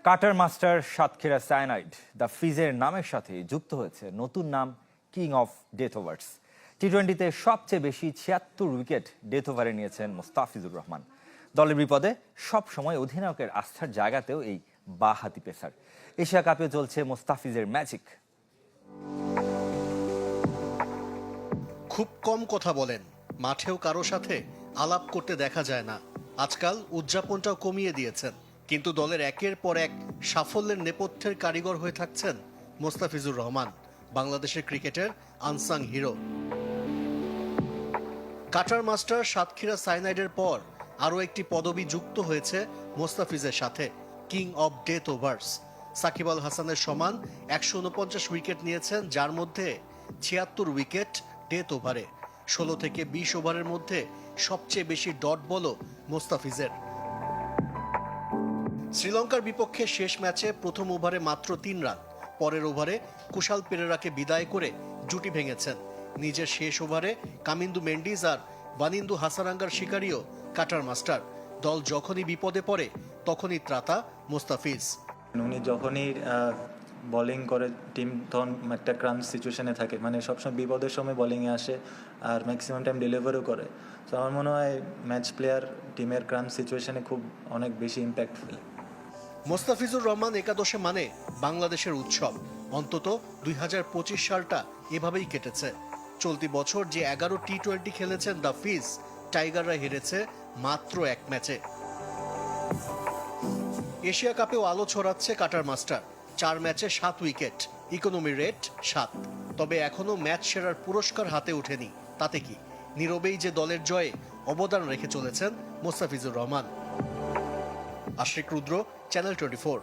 Cutter master Satkhira cyanide the ফিজের নামের সাথে যুক্ত হয়েছে নতুন নাম কিং অফ ডেথ ওভার্স। টি-20তে সবচেয়ে বেশি ৭৬ উইকেট ডেথ ওভারে নিয়েছেন মোস্তাফিজুর রহমান। দলের বিপদে সব সময় অধিনায়কের আস্থার জায়গাতেও এই বাঁহাতি পেসার। এশিয়া কাপে চলছে মোস্তাফিজের ম্যাজিক। খুব কম কথা বলেন, মাঠেও কারো সাথে আলাপ করতে দেখা যায় না। আজকাল উদযাপনটাও কমিয়ে দিয়েছেন, কিন্তু দলের একের পর এক সাফল্যের নেপথ্যের কারিগর হয়ে থাকছেন মোস্তাফিজুর রহমান, বাংলাদেশের ক্রিকেটের unsung hero. Cutter master Satkhira সায়ানাইডের পর আরও একটি পদবি যুক্ত হয়েছে মোস্তাফিজের সাথে, king of death overs. Shakib Al হাসানের সমান ১৪৯ উইকেট নিয়েছেন, যার মধ্যে ৭৬ উইকেট ডেথ ওভারে। ১৬ থেকে ২০ ওভারের মধ্যে সবচেয়ে বেশি ডট বলও মোস্তাফিজের। শ্রীলঙ্কার বিপক্ষে শেষ ম্যাচে প্রথম ওভারে মাত্র ৩ রান, পরের ওভারে কুশাল পেরেরাকে বিদায় করে জুটি ভেঙেছেন। নিজের শেষ ওভারে কামিন্দু মেন্ডিজ আর বানিন্দু হাসারাঙ্গার শিকারীও কাটার মাস্টার। দল যখনই বিপদে পড়ে তখনই ত্রাতা মোস্তাফিজ। উনি যখনই বোলিং করে টিম তখন একটা ক্রাঞ্চ সিচুয়েশনে থাকে, মানে সবসময় বিপদের সময় বোলিংয়ে আসে আর ম্যাক্সিমাম টাইম ডেলিভারও করে। তো আমার মনে হয় ম্যাচ প্লেয়ার টিমের ক্রাঞ্চ সিচুয়েশনে খুব অনেক বেশি ইম্প্যাক্ট ফেলে। মোস্তাফিজুর রহমান একাদশে মানে বাংলাদেশের উৎসব। অন্তত ২০২৫ সালটা এভাবেই কেটেছে। চলতি বছর যে ১১ টি-20 খেলেছেন দ্য ফিজ, টাইগাররা হেরেছে মাত্র এক ম্যাচে। এশিয়া কাপেও আলো ছড়াচ্ছে কাটার মাস্টার। ৪ ম্যাচে ৭ উইকেট, ইকোনমি রেট ৭। তবে এখনো ম্যাচ সেরার পুরস্কার হাতে ওঠেনি। তাতে কি, নীরবেই যে দলের জয়ে অবদান রেখে চলেছেন মোস্তাফিজুর রহমান। আশিক রুদ্র, চ্যানেল 24।